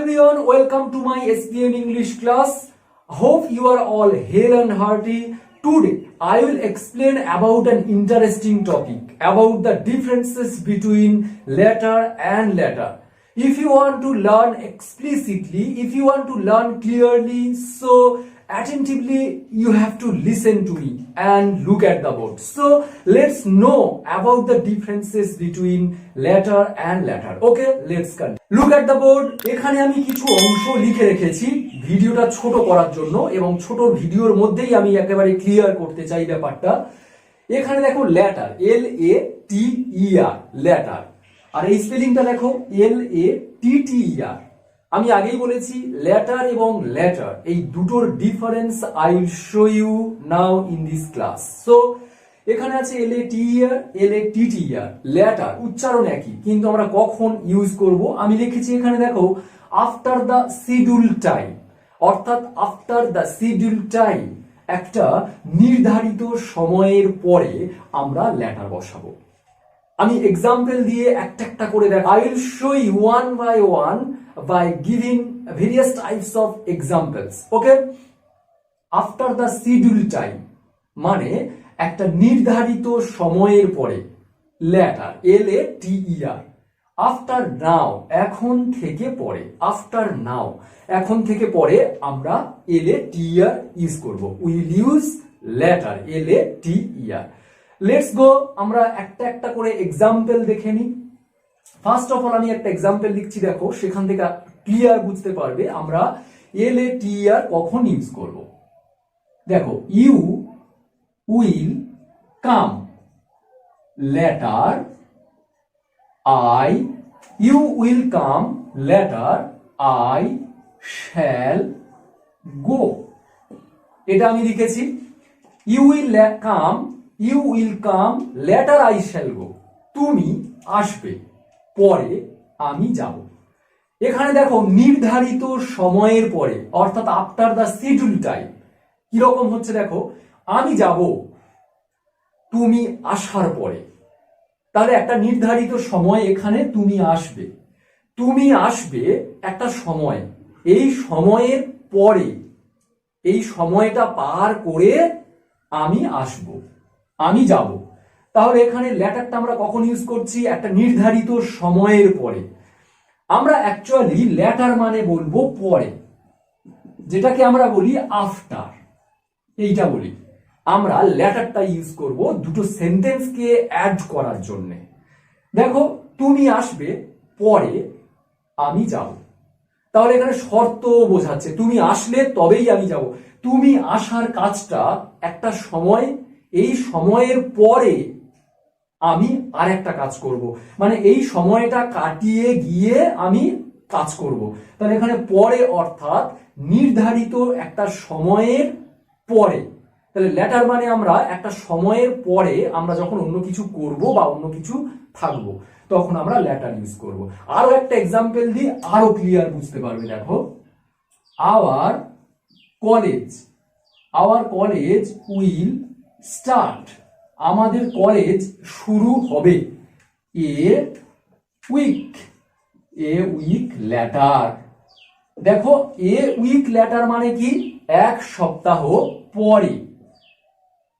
everyone, welcome to my SPM English class. Hope you are all hale and hearty. Today I will explain about an interesting topic about the differences between letter and letter. If you want to learn explicitly, if you want to learn clearly, so attentively you have to listen to me and look at the board. So let's know about the differences between letter and letter. Okay, let's continue. Look at the board. এখানে আমি কিছু অংশ লিখে রেখেছি ভিডিওটা ছোট করার জন্য এবং ছোট ভিডিওর মধ্যেই আমি একেবারে ক্লিয়ার করতে চাই ব্যাপারটা। এখানে দেখো লেটার, LATER, লেটার, আর এই স্পেলিংটা দেখো LATTER। আমি আগেই বলেছি লেটার এবং লেটার এই দুটোর difference I will show you now in this class. So এখানে আছে LATER, লেটার, উচ্চারণ একই কিন্তু আমরা কখন ইউজ করব আমি লিখেছি এখানে দেখো আফটার দ্য শিডিউল টাইম, অর্থাৎ আফটার দ্য শিডিউল টাইম একটা নির্ধারিত সময়ের পরে আমরা লেটার বসাবো। আমি এক্সাম্পল দিয়ে একটা একটা করে দেখ। I will show you one by one by giving various types of examples. Okay, after the schedule time মানে একটা নির্ধারিত সময়ের পরে লেটার LATER। after now এখন থেকে পরে, after now এখন থেকে পরে আমরা LATER ইউজ করব। we will use letter LATER. let's go, আমরা একটা একটা করে এক্সাম্পল দেখে নিই। ফার্স্ট অফ অল আমি একটা এক্সাম্পল লিখছি, দেখো সেখান থেকে ক্লিয়ার বুঝতে পারবে আমরা LATER কখন ইউজ করব। দেখো you will come, later I, you will come later I shall go. এটা আমি লিখেছি you will come later I shall go, তুমি আসবে পরে আমি যাব। এখানে দেখো নির্ধারিত সময়ের পরে অর্থাৎ আফটার দ্য শিডিউল টাইম কিরকম হচ্ছে দেখো, আমি যাব তুমি আসার পরে, তাহলে একটা নির্ধারিত সময় এখানে তুমি আসবে, তুমি আসবে একটা সময়, এই সময়ের পরে এই সময়টা পার করে আমি আসব, আমি যাব। তাহলে এখানে লেটারটা আমরা কখন ইউজ করছি, একটা নির্ধারিত সময়ের পরে। আমরা অ্যাকচুয়ালি লেটার মানে বলবো পরে, যেটাকে আমরা বলি আফটার, এইটা বলি। আমরা লেটারটা ইউজ করব দুটো সেন্টেন্সকে অ্যাড করার জন্য। দেখো তুমি আসবে পরে আমি যাব, তাহলে এখানে শর্ত বোঝাচ্ছে তুমি আসলে তবেই আমি যাব। তুমি আসার কাজটা একটা সময়, এই সময়ের পরে আমি আর একটা কাজ করব, মানে এই সময়টা কাটিয়ে গিয়ে আমি কাজ করব। তাহলে এখানে পরে অর্থাৎ নির্ধারিত একটা সময়ের পরে। তাহলে লেটার মানে আমরা একটা সময়ের পরে আমরা যখন অন্য কিছু করব বা অন্য কিছু থাকবো তখন আমরা লেটার ইউজ করব। আরো একটা এক্সাম্পল দিই আরো ক্লিয়ার বুঝতে পারবে। দেখো আওয়ার কলেজ উইল স্টার্ট, আমাদের কলেজ শুরু হবে এ উইক লেটার। দেখো এ উইক লেটার মানে কি, এক সপ্তাহ পরে।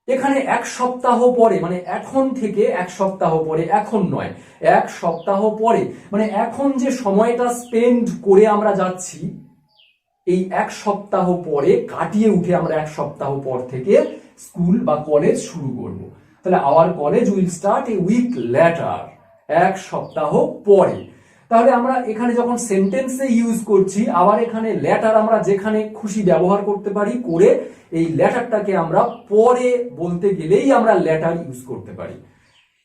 এখানে এক সপ্তাহ পরে মানে এখন থেকে এক সপ্তাহ পরে, এখন নয়, এক সপ্তাহ পরে মানে এখন যে সময়টা স্পেন্ড করে আমরা যাচ্ছি এই এক সপ্তাহ পরে কাটিয়ে উঠে আমরা এক সপ্তাহ পর থেকে স্কুল বা কলেজ শুরু করব। তাহলে our college will start a week later, এক সপ্তাহ পরে। তাহলে আমরা এখানে যখন সেন্টেন্সে ইউজ করছি আবার এখানে লেটার আমরা যেখানে খুশি ব্যবহার করতে পারি করে এই লেটারটাকে আমরা পরে বলতে গেলেই আমরা লেটার ইউজ করতে পারি।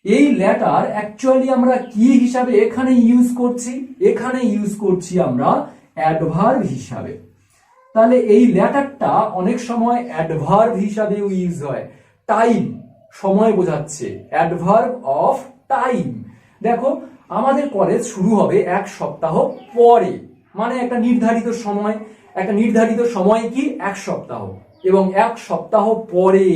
এই লেটার অ্যাকচুয়ালি আমরা কি হিসাবে এখানে ইউজ করছি, এখানে ইউজ করছি আমরা অ্যাডভার্ব হিসাবে। তাহলে এই লেটারটা অনেক সময় অ্যাডভার্ব হিসাবেও ইউজ হয়, টাইম সময় বোঝাচ্ছে, অ্যাডভার্ব অফ টাইম। দেখো আমাদের কলেজ শুরু হবে এক সপ্তাহ পরে, মানে একটা নির্ধারিত সময়, একটা নির্ধারিত সময় কি এক সপ্তাহ এবং এক সপ্তাহ পরে।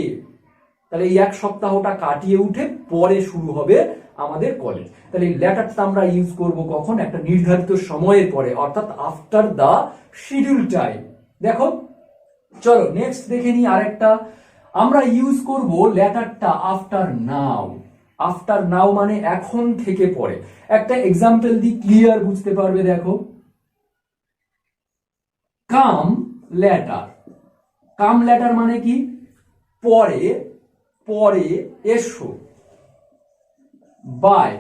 তাহলে এই এক সপ্তাহটা কাটিয়ে উঠে পরে শুরু হবে আমাদের কলেজ। তাহলে এই লেটারটা আমরা ইউজ করব কখন? একটা নির্ধারিত সময়ের পরে, অর্থাৎ আফটার দা শিডিউল টাইম। দেখো, চলো নেক্সট দেখে নিই আরেকটা। আমরা ইউজ করব লেটারটা আফটার নাও। আফটার নাও মানে এখন থেকে পরে। একটা এক্সাম্পল দিই, ক্লিয়ার বুঝতে পারবে। দেখো, কাম লেটার। কাম লেটার মানে কি? পরে, পরে এসো। বাই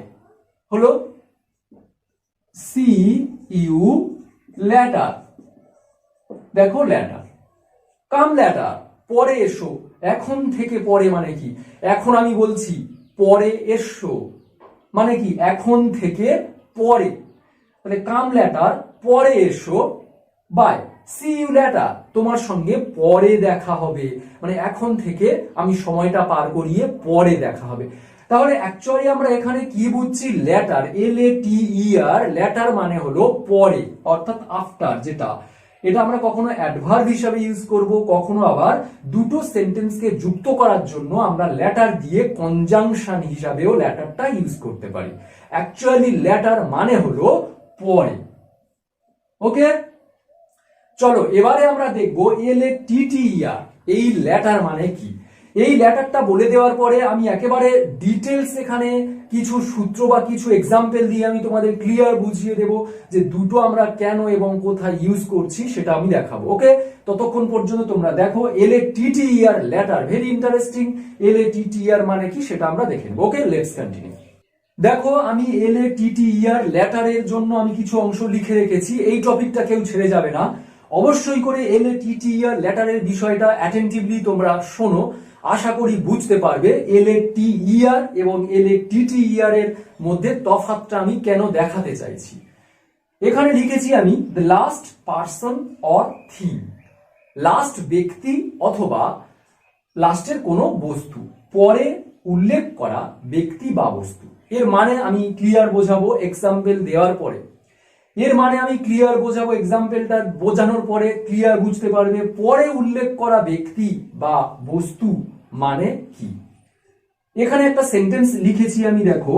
হলো সি ইউ লেটার। দেখো, লেটার, কাম লেটার, পরে এসো। এখন থেকে পরে মানে কি? এখন আমি বলছি পরে এসো মানে কি? এখন থেকে পরে। তাহলে কাম লেটার, পরে এসো। বাই সি ইউ লেটার, তোমার সঙ্গে পরে দেখা হবে। মানে এখন থেকে আমি সময়টা পার করিয়ে পরে দেখা হবে। তাহলে অ্যাকচুয়ালি আমরা এখানে কি বুঝছি? লেটার, LATER, লেটার মানে হলো পরে, অর্থাৎ আফটার। যেটা এটা আমরা কখনো অ্যাডভার্ব হিসাবে ইউজ করব, কখনো আবার দুটো সেন্টেন্সকে যুক্ত করার জন্য আমরা লেটার দিয়ে কনজাংশন হিসাবেও লেটারটা ইউজ করতে পারি। অ্যাকচুয়ালি লেটার মানে হলো পরে। ওকে, চলো এবারে আমরা দেখবো LATTER, এই লেটার মানে কি। এই লেটারটা বলে দেওয়ার পরে আমি একেবারে ডিটেলস এখানে কিছু সূত্র বা কিছু এক্সাম্পল দিয়ে আমি তোমাদের ক্লিয়ার বুঝিয়ে দেব যে দুটো আমরা কেন এবং কোথায় ইউজ করছি সেটা আমি দেখাবো। ওকে, ততক্ষণ পর্যন্ত তোমরা দেখো LATTER letter, very interesting. LATTER মানে কি সেটা আমরা দেখে নেব। ওকে, লেটস কন্টিনিউ। দেখো, আমি LATTER লেটারের জন্য আমি কিছু অংশ লিখে রেখেছি। এই টপিকটা কেউ ছেড়ে যাবে না, অবশ্যই করে LATTER লেটারের বিষয়টা অ্যাটেন্টিভলি তোমরা শোনো। আশা করি বুঝতে পারবে LATER এবং LATTER এর মধ্যে তফাৎটা আমি কেন দেখাতে চাইছি। এখানে লিখেছি আমি the last person or thing. Last ব্যক্তি অথবা লাস্টের কোনো বস্তু, পরে উল্লেখ করা ব্যক্তি বা বস্তু। এর মানে আমি ক্লিয়ার বোঝাবো এক্সাম্পল দেওয়ার পরে। এর মানে আমি ক্লিয়ার বোঝাবো, এক্সাম্পলটা বোঝানোর পরে ক্লিয়ার বুঝতে পারবে পরে উল্লেখ করা ব্যক্তি বা বস্তু মানে কি। এখানে একটা সেন্টেন্স লিখেছি আমি, দেখো,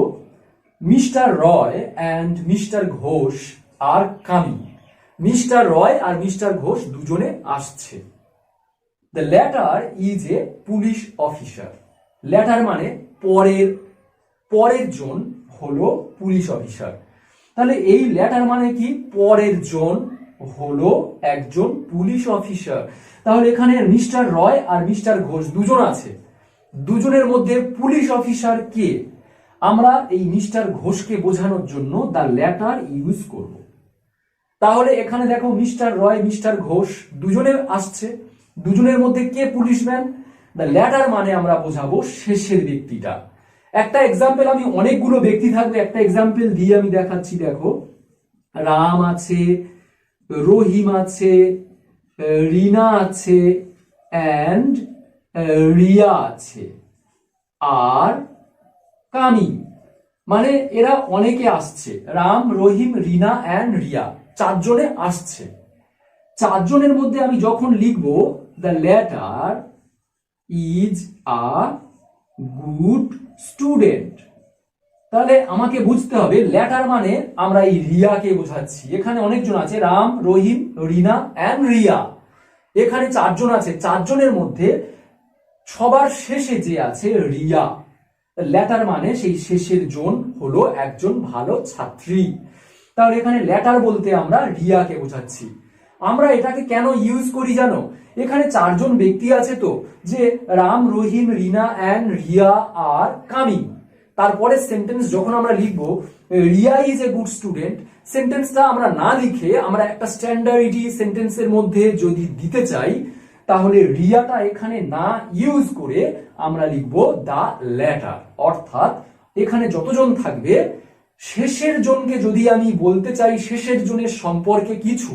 mister Roy and mister Ghosh are coming. Mister Roy আর মিস্টার ঘোষ দুজনে আসছে। The latter is a police officer. Latter মানে পরের, পরের জন হলো পুলিশ অফিসার। তাহলে এই লেটার মানে কি? পরের জন হলো একজন পুলিশ অফিসার। তাহলে এখানে মিস্টার রয় আর মিস্টার ঘোষ দুজন আছে, দুজনের মধ্যে পুলিশ অফিসার কে? আমরা এই মিস্টার ঘোষকে বোঝানোর জন্য দ্য লেটার ইউজ করব। তাহলে এখানে দেখো, মিস্টার রয় মিস্টার ঘোষ দুজনে আসছে, দুজনের মধ্যে কে পুলিশম্যান? দ্য লেটার মানে আমরা বোঝাবো শেষের ব্যক্তিটা। একটা এক্সাম্পল, আমি অনেকগুলো ব্যক্তি থাকবে, একটা এক্সাম্পল দিয়ে আমি দেখাচ্ছি। দেখো, রাম আছে, রহিম আছে, রিনা আছে অ্যান্ড রিয়া আছে আর কামিং। মানে এরা অনেকে আসছে, রাম, রহিম, রিনা অ্যান্ড রিয়া, চারজনে আসছে। চারজনের মধ্যে আমি যখন লিখবো the latter is a good student, তাহলে আমাকে বুঝতে হবে লেটার মানে আমরা এই রিয়াকে বোঝাচ্ছি। এখানে অনেকজন আছে, রাম, রহিম, রিনা অ্যান্ড রিয়া। এখানে চারজন আছে, চারজনের মধ্যে সবার শেষে যে আছে রিয়া। লেটার মানে সেই শেষের জন হলো একজন ভালো ছাত্রী। তাহলে এখানে লেটার বলতে আমরা রিয়াকে বোঝাচ্ছি। আমরা এটাকে কেন ইউজ করি জানো? এখানে চারজন ব্যক্তি আছে তো, যে রাম, রহিম, রিনা অ্যান্ড রিয়া আর কামিং। তারপরে সেন্টেন্স যখন আমরা লিখবো Riya is a good student, সেন্টেন্সটা আমরা না লিখে আমরা একটা স্ট্যান্ডার্ডিটি সেন্টেন্সের মধ্যে যদি দিতে চাই, তাহলে রিয়াটা এখানে না ইউজ করে আমরা লিখবো দ্য লেটার। অর্থাৎ এখানে যতজন থাকবে, শেষের জনকে যদি আমি বলতে চাই শেষের জনের সম্পর্কে কিছু,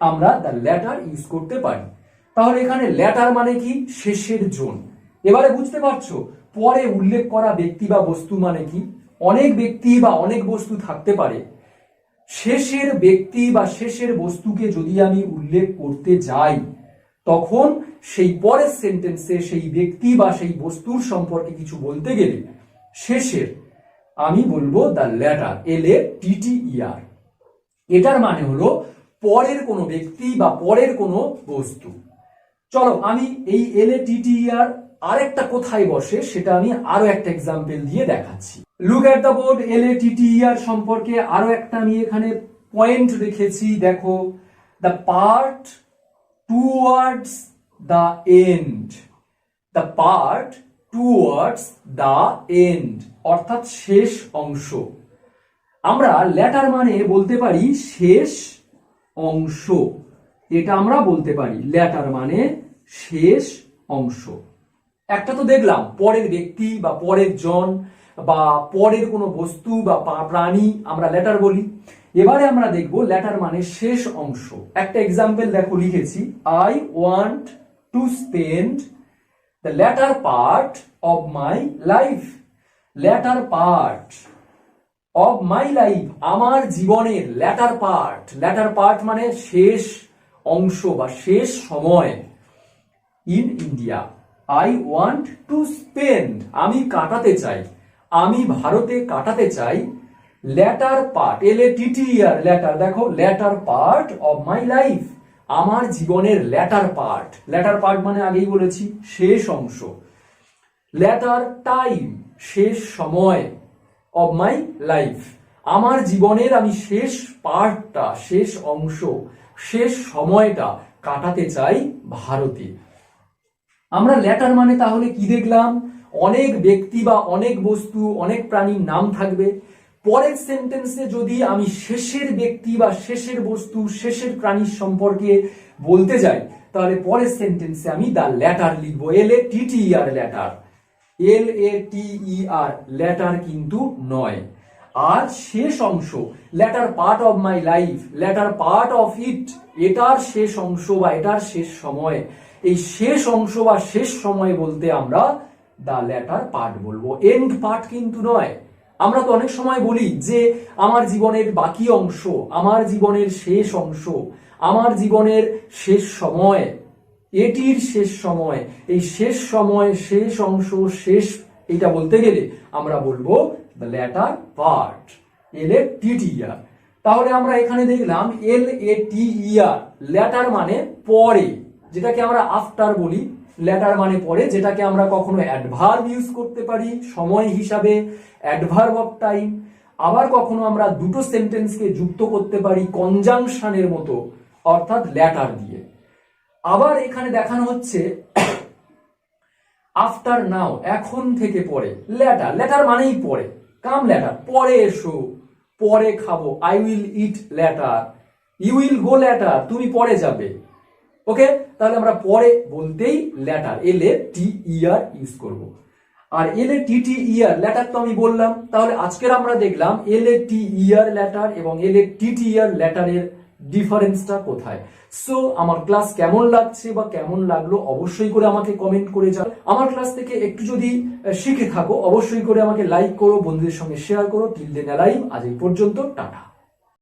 আমরা দ্য লেটার ইউজ করতে পারি। তাহলে এখানে লেটার মানে কি? শেষের জন। এবারে বুঝতে পারছো পরে উল্লেখ করা ব্যক্তি বা বস্তু মানে কি? অনেক ব্যক্তি বা অনেক বস্তু থাকতে পারে, শেষের ব্যক্তি বা শেষের বস্তুকে যদি আমি উল্লেখ করতে যাই, তখন সেই পরের সেন্টেন্সে সেই ব্যক্তি বা সেই বস্তুর সম্পর্কে কিছু বলতে গেলে শেষের আমি বলবো দ্য ল্যাটার, LATTER। এটার মানে হলো পরের কোনো ব্যক্তি বা পরের কোনো বস্তু। চলো আমি এই LATTER আরেকটা কোথায় বসে সেটা আমি আরো একটা এক্সাম্পল দিয়ে দেখাচ্ছি। Look at the board. LATTER সম্পর্কে আরো একটা আমি এখানে পয়েন্ট রেখেছি, দেখো। The part towards the end, the part towards the end, অর্থাৎ শেষ অংশ। আমরা ল্যাটার মানে বলতে পারি শেষ অংশ, এটা আমরা বলতে পারি ল্যাটার মানে শেষ অংশ। একটা তো দেখলাম পরের ব্যক্তি বা পরের জন বা পরের কোনো বস্তু বা প্রাণী আমরা ল্যাটার বলি। এবারে আমরা দেখব ল্যাটার মানে শেষ অংশ। একটা এক্সাম্পল দেখো লিখেছি, I want to spend the latter part of my life. Latter part of my life, আমার জীবনের ল্যাটার পার্ট। ল্যাটার পার্ট মানে শেষ অংশ বা শেষ সময়। In India, I want to spend, আমি কাটাতে চাই, আমি ভারতে কাটাতে চাই ল্যাটার পার্ট, LATTER, ল্যাটার, দেখো latter part of my life, আমার জীবনের ল্যাটার পার্ট। ল্যাটার পার্ট মানে আগেই বলেছি শেষ অংশ। ল্যাটার টাইম, শেষ সময়, অফ মাই লাইফ, আমার জীবনের আমি শেষ পার্টটা, শেষ অংশ, শেষ সময়টা কাটাতে চাই ভারতে। আমরা ল্যাটার মানে তাহলে কি দেখলাম? অনেক ব্যক্তি বা অনেক বস্তু, অনেক প্রাণীর নাম থাকবে। পরের সেন্টেন্সে যদি আমি শেষের ব্যক্তি বা শেষের বস্তু, শেষের প্রাণীর সম্পর্কে বলতে যাই, তাহলে পরের সেন্টেন্সে আমি দ্য ল্যাটার লিখবো, LATTER, ল্যাটার, LATER, ল্যাটার কিন্তু নয়। আর শেষ অংশ, latter part of my life, latter part of it, এটার শেষ অংশ বা এটার শেষ সময়। এই শেষ অংশ বা শেষ সময় বলতে আমরা দ্য ল্যাটার পার্ট বলবো, এন্ড পার্ট কিন্তু নয়। আমরা তো অনেক সময় বলি যে আমার জীবনের বাকি অংশ, আমার জীবনের শেষ অংশ, আমার জীবনের শেষ সময়, এটির শেষ সময়। এই শেষ সময়, শেষ অংশ, শেষ, এটা বলতে গেলে আমরা বলবো দ্য ল্যাটার পার্ট, LATTER। তাহলে আমরা এখানে দেখলাম LATER, ল্যাটার মানে পরে, যেটাকে আমরা আফটার বলি। ল্যাটার মানে পরে, যেটাকে আমরা কখনো অ্যাডভার্ব ইউজ করতে পারি সময় হিসাবে, অ্যাডভার্ব অফ টাইম। আবার কখনো আমরা দুটো সেন্টেন্সকে যুক্ত করতে পারি কনজাংশনের মতো, অর্থাৎ ল্যাটার দিয়ে। আবার এখানে দেখানো হচ্ছে আফটার নাও, এখন থেকে পরে। ল্যাটার, ল্যাটার মানেই পরে, কাম ল্যাটার, পরে এসো, পরে খাবো, I will eat later, you will go later, তুমি পরে যাবে। ওকে, তাহলে আমরা পরে বলতেই ল্যাটার, LATER ইউজ করব। আর LATTER ল্যাটার তো আমি বললাম। তাহলে আজকের আমরা দেখলাম LATER ল্যাটার এবং LATTER ল্যাটারের ডিফারেন্সটা কোথায়। সো আমার ক্লাস কেমন লাগছে বা কেমন লাগলো অবশ্যই করে আমাকে কমেন্ট করে যাও। আমার ক্লাস থেকে একটু যদি শিখে থাকো অবশ্যই করে আমাকে লাইক করো, বন্ধুদের সঙ্গে শেয়ার করো। টিল দেন অ্যালাইভ, আজ এই পর্যন্ত, টাটা।